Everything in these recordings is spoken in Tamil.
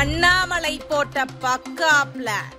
அண்ணாமலை போட்ட பக்கா பிளான்.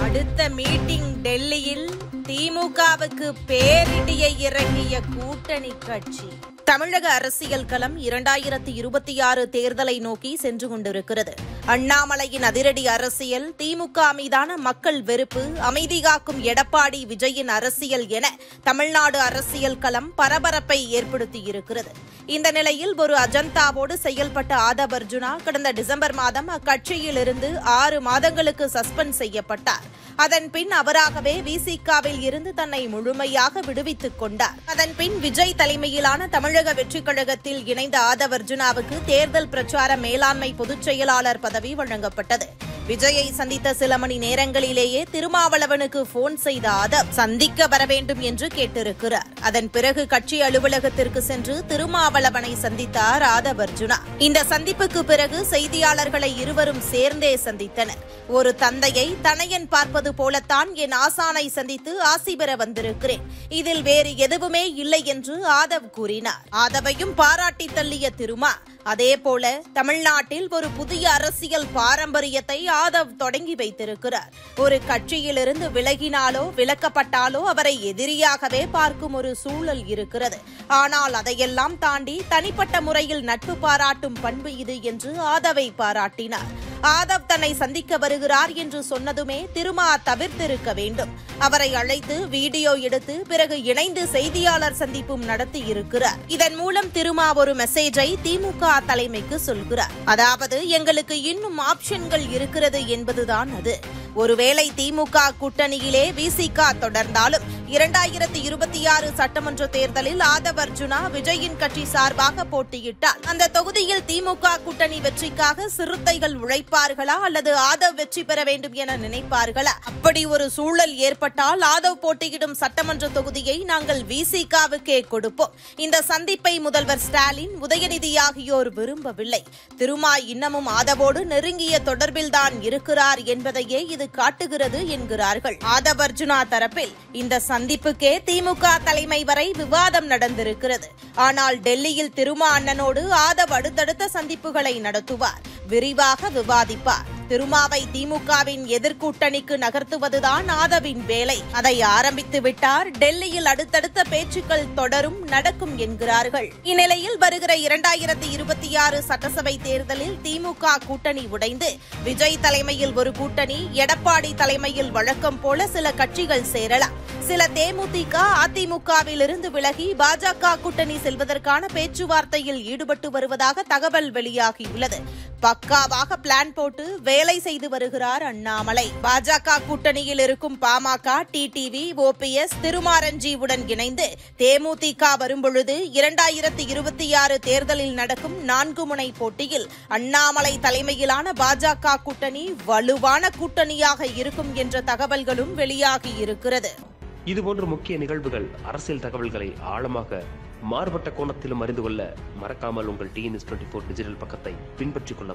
அடுத்த மீட்டிங் டெல்லியில். திமுகவுக்கு பேரிடியை இறங்கிய கூட்டணி கட்சி. தமிழக அரசியல் களம் 2026 தேர்தலை நோக்கி சென்று கொண்டிருக்கிறது. அண்ணாமலையின் அதிரடி அரசியல், திமுக மீதான மக்கள் வெறுப்பு, அமைதி காக்கும் எடப்பாடி விஜயின் அரசியல் என தமிழ்நாடு அரசியல் களம் பரபரப்பை ஏற்படுத்தியிருக்கிறது. இந்த நிலையில் ஒரு அஜந்தாவோடு செயல்பட்ட ஆதவ் அர்ஜுனா கடந்த டிசம்பர் மாதம் அக்கட்சியிலிருந்து 6 மாதங்களுக்கு சஸ்பெண்ட் செய்யப்பட்டார். அதன்பின் அவராகவே விசிகாவில் இருந்து தன்னை முழுமையாக விடுவித்துக் கொண்டார். அதன்பின் விஜய் தலைமையிலான தமிழக வெற்றிக் கழகத்தில் இணைந்த ஆதவ் அர்ஜுனாவுக்கு தேர்தல் பிரச்சார மேலாண்மை பொதுச் செயலாளர் பதவி வழங்கப்பட்டது. விஜயை சந்தித்த சில மணி நேரங்களிலேயே திருமாவளவனுக்கு போன் செய்த ஆதவ் சந்திக்க வர வேண்டும் என்று கேட்டிருக்கிறார். அதன் பிறகு கட்சி அலுவலகத்திற்கு சென்று திருமாவளவனை சந்தித்தார் ஆதவ் அர்ஜுனா. இந்த சந்திப்புக்கு பிறகு செய்தியாளர்களை இருவரும் சேர்ந்தே சந்தித்தனர். ஒரு தந்தையை தனையன் பார்ப்பது போலத்தான் என் ஆசானை சந்தித்து ஆசி பெற வந்திருக்கிறேன். இதில் வேறு எதுவுமே இல்லை என்று ஆதவ் கூறினார். ஆதவையும் பாராட்டி தள்ளிய திருமா, அதேபோல தமிழ்நாட்டில் ஒரு புதிய அரசியல் பாரம்பரியத்தை ஆதவ் தொடங்கி வைத்திருக்கிறார். ஒரு கட்சியிலிருந்து விலகினாலோ விலக்கப்பட்டாலோ அவரை எதிரியாகவே பார்க்கும் ஒரு சூழல் இருக்கிறது. ஆனால் அதையெல்லாம் தாண்டி தனிப்பட்ட முறையில் நட்பு பாராட்டும் பண்பு இது என்று ஆதவை பாராட்டினார். ஆதவ் தன்னை சந்திக்க வருகிறார் என்று சொன்னதுமே திருமா தவிர்த்திருக்க வேண்டும். அவரை அழைத்து வீடியோ எடுத்து பிறகு இணைந்து செய்தியாளர் சந்திப்பும் நடத்தி இருக்கிறார். இதன் மூலம் திருமா ஒரு மெசேஜை திமுக தலைமைக்கு சொல்கிறார். அதாவது, எங்களுக்கு இன்னும் ஆப்ஷன்கள் இருக்கிறது என்பதுதான் அது. ஒருவேளை திமுக கூட்டணியிலே விசிக தொடர்ந்தாலும் 2026 சட்டமன்ற தேர்தலில் ஆதவ் அர்ஜுனா விஜயின் கட்சி சார்பாக போட்டியிட்டால் அந்த தொகுதியில் திமுக கூட்டணி வெற்றிக்காக சிறுத்தைகள் உழைப்பார்களா அல்லது ஆதவ் வெற்றி பெற வேண்டும் என நினைப்பார்களா? அப்படி ஒரு சூழல் ஏற்பட்டால் ஆதவ் போட்டியிடும் சட்டமன்ற தொகுதியை நாங்கள் விசிகாவுக்கே கொடுப்போம். இந்த சந்திப்பை முதல்வர் ஸ்டாலின், உதயநிதி ஆகியோர் விரும்பவில்லை. திருமா இன்னமும் ஆதவோடு நெருங்கிய தொடர்பில்தான் இருக்கிறார் என்பதையே இது காட்டுகிறது என்கிறார்கள். ஆதவ் அர்ஜுனா தரப்பில் இந்த சந்திப்புக்கே திமுக தலைமை வரை விவாதம் நடந்திருக்கிறது. ஆனால் டெல்லியில் திருமா அண்ணனோடு ஆதவ் அடுத்தடுத்த சந்திப்புகளை நடத்துவார், விரிவாக விவாதிப்பார். திருமாவை திமுகவின் எதிர்கூட்டணிக்கு நகர்த்துவதுதான் ஆதவின் வேலை. அதை ஆரம்பித்து விட்டார். டெல்லியில் அடுத்தடுத்த பேச்சுக்கள் தொடரும், நடக்கும் என்கிறார்கள். இந்நிலையில் வருகிற 2026 சட்டசபை தேர்தலில் திமுக கூட்டணி உடைந்து விஜய் தலைமையில் ஒரு கூட்டணி, எடப்பாடி தலைமையில் வழக்கம் போல சில கட்சிகள் சேரலாம். சில தேமுதிக, அதிமுகவிலிருந்து விலகி பாஜக கூட்டணி செல்வதற்கான பேச்சுவார்த்தையில் ஈடுபட்டு வருவதாக தகவல் வெளியாகியுள்ளது. பக்காவாக பிளான் போட்டு வேலை செய்து வருகிறார் அண்ணாமலை. பாஜக கூட்டணியில் இருக்கும் பாமக, டிடிவி, ஓபிஎஸ், திருமாரஞ்சிவுடன் இணைந்து தேமுதிக வரும்பொழுது 2026 தேர்தலில் நடக்கும் 4 முனை போட்டியில் அண்ணாமலை தலைமையிலான பாஜக கூட்டணி வலுவான கூட்டணியாக இருக்கும் என்ற தகவல்களும் வெளியாகியிருக்கிறது. இதுபோன்ற முக்கிய நிகழ்வுகள், அரசியல் தகவல்களை ஆழமாக மாறுபட்ட கோணத்திலும் அறிந்து கொள்ள மறக்காமல் உங்கள் TNS24 டிஜிட்டல் பக்கத்தை பின்பற்றிக் கொள்ள